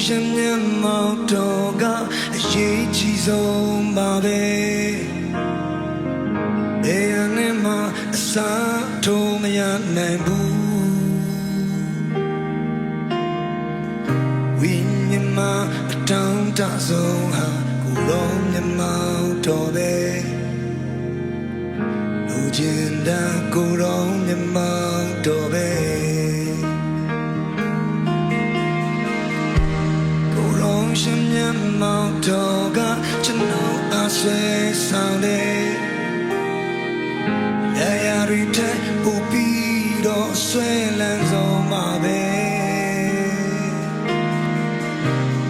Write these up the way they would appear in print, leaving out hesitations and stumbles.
ရှင်မျက်မှောက်တော်ကအရေးကြီးဆုံးပါပဲဘယ်ရနဲ့မှအစားထိုးမရနိုင်ဘူးဝိညာဉ်မှာအတောင်တဆုံးဟာကိုယ်တော်မျက်မှောက်တော်ပဲလူချင်းတာကိုယ်တော်မျက်မှောက်တော်ပဲရှင်မျက်မှောက်တော်ကကျွန်တော်အားဆွဲဆောင်တယ်ရရရီတဲ့ပူပြီးတော့ဆွဲလန်းဆုံးမှာပဲ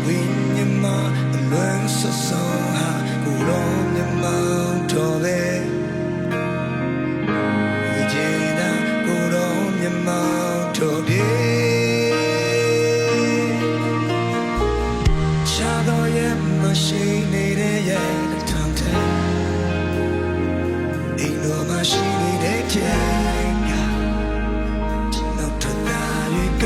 ဝိညာဉ်မှာအလွန်ဆွဆုံးဟာကိုယ်တော်မျက်မှောက်တော်ပဲဒီကျင်းတာကိုယ်တော်မျက်မှောက်တော်တယ်ရှိနေတဲ့ရဲ့ထမ်းတဲ့အိမ်တော်မှာရှိနေတဲ့ချိန်ကကျွန်တော်ထွက်လာရက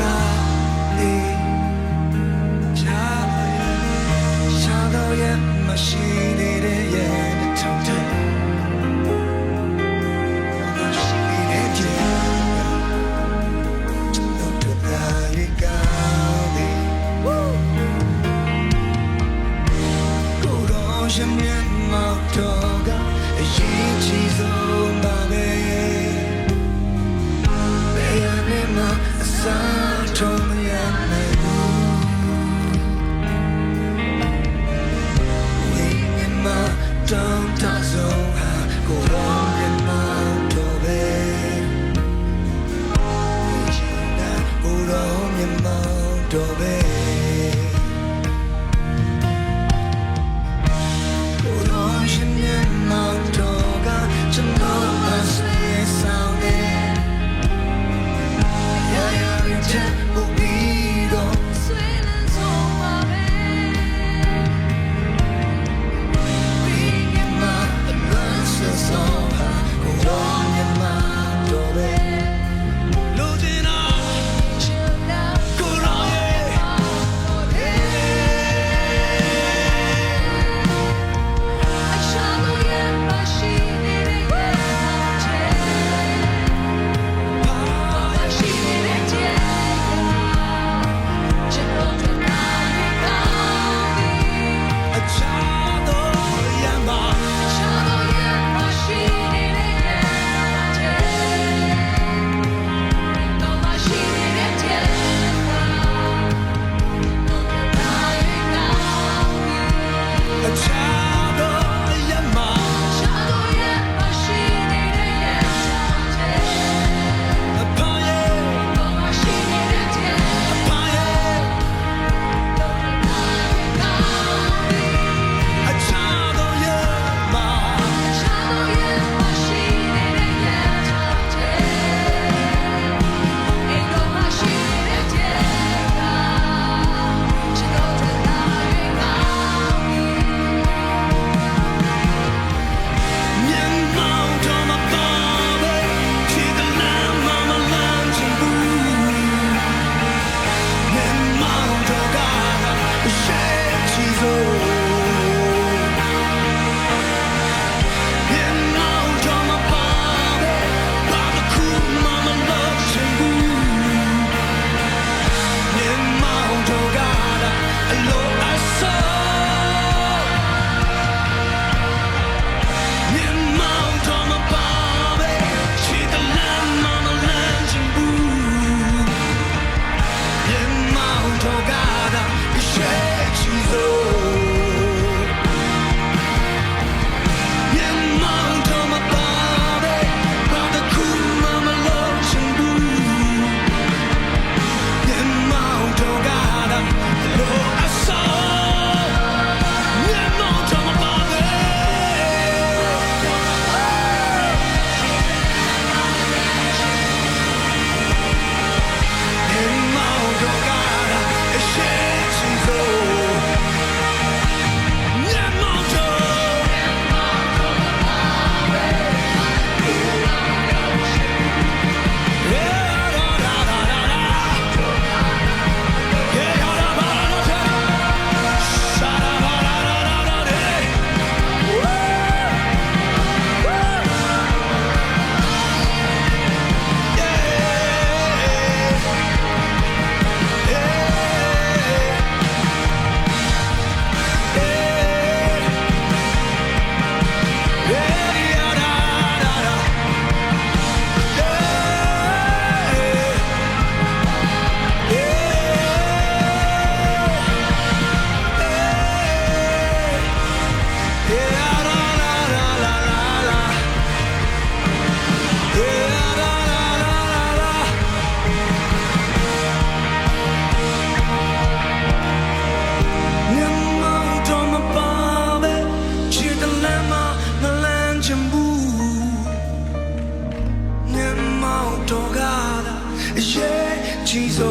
yeah Jesus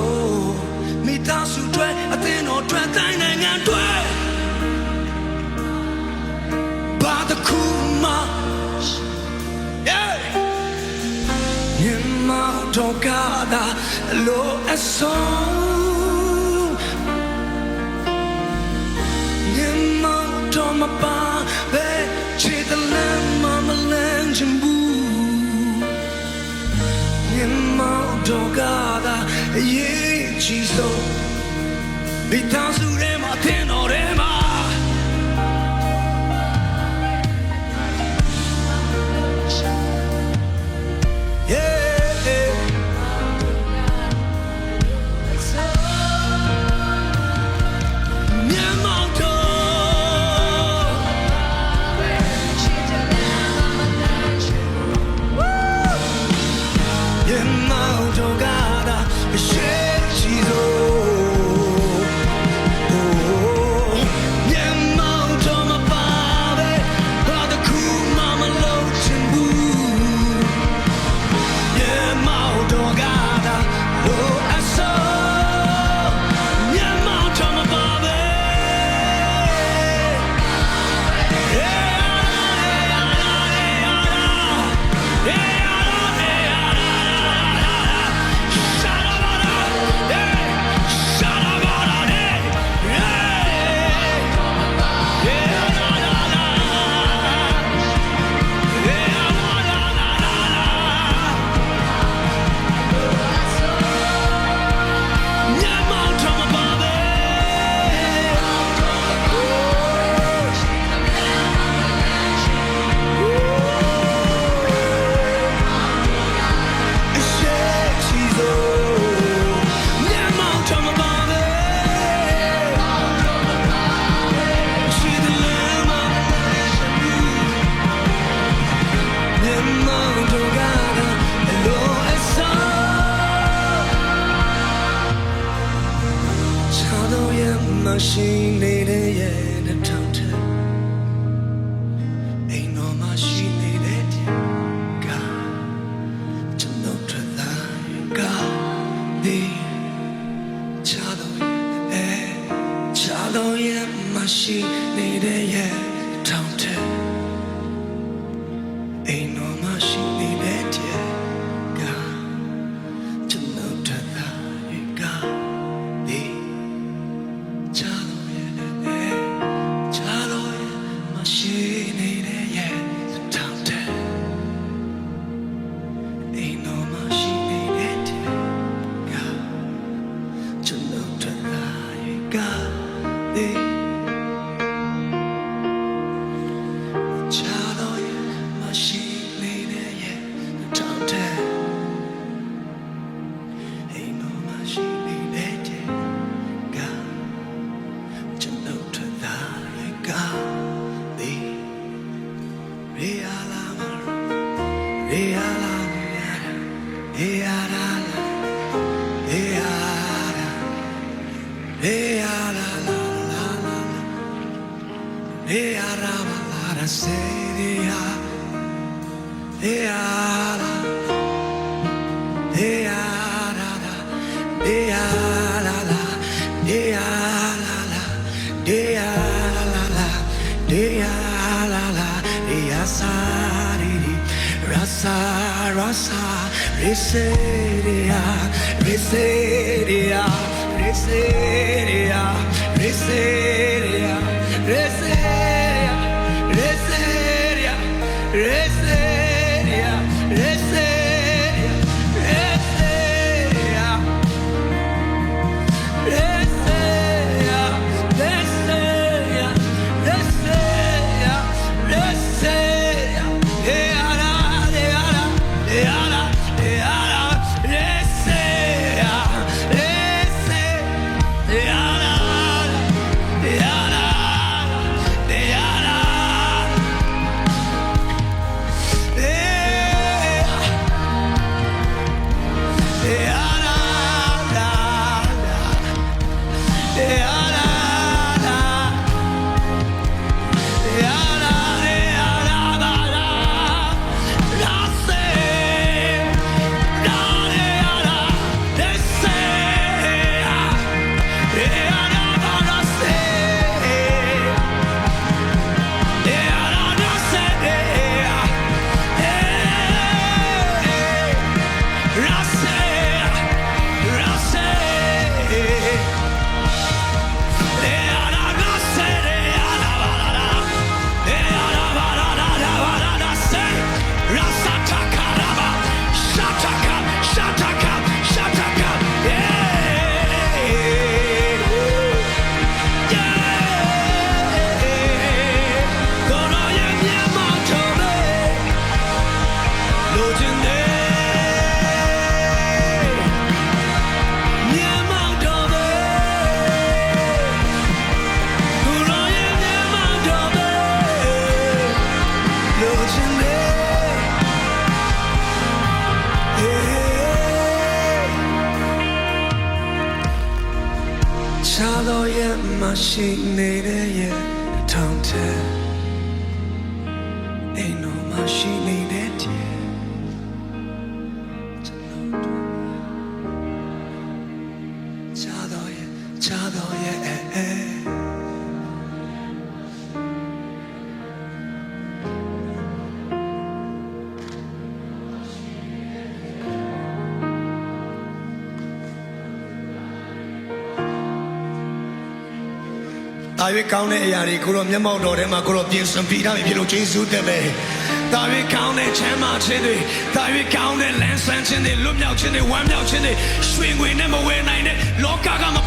မိသားစုတွေအသင်းတော်တွေတိုင်းနိုင်ငံတွေဘာတခုမှ yeah မြင်မတော့ကတာလိုအဆုံးမြင်မတော့မပါပဲချစ်တဲ့လမ်းမမလန်းချင်ဘူးမြင်မတော့ကတာရေးချီဆုံးမိသားစုထဲမှာအသင်းတော်ထဲမှာရှိနေတဲ့ရဲ့နှထောင်ထဲအိမ်တော်မှာရှိနေတဲ့ကကျွန်တော်ထွက်လာကဒီချာတော့ရဲ့မရှိနေတဲ့ရဲ့နှထောင်ထဲအိမ်တော်မှာရှိနေတဲ့ကကျွန်တော်ထွက်လာကဒီ ရှိနေတဲ့ရဲ့ထောင်ထဲအိမ်တော်မှာရှိနေတဲ့တည်းချာတော်ရဲ့တာ၍ကောင်းတဲ့အရာတွေကိုတော့မျက်မှောက်တော်ထဲမှာကိုတော့ပြင်ဆင်ပြီးသားပြီလို့ယေရှုတဲ့ပဲတာ၍ကောင်းတဲ့ချမ်းသာခြင်းတွေတာ၍ကောင်းတဲ့လမ်းဆန်းခြင်းတွေလွတ်မြောက်ခြင်းတွေဝမ်းမြောက်ခြင်းတွေရွှင်ငွေနဲ့မဝယ်နိုင်တဲ့လောကကမ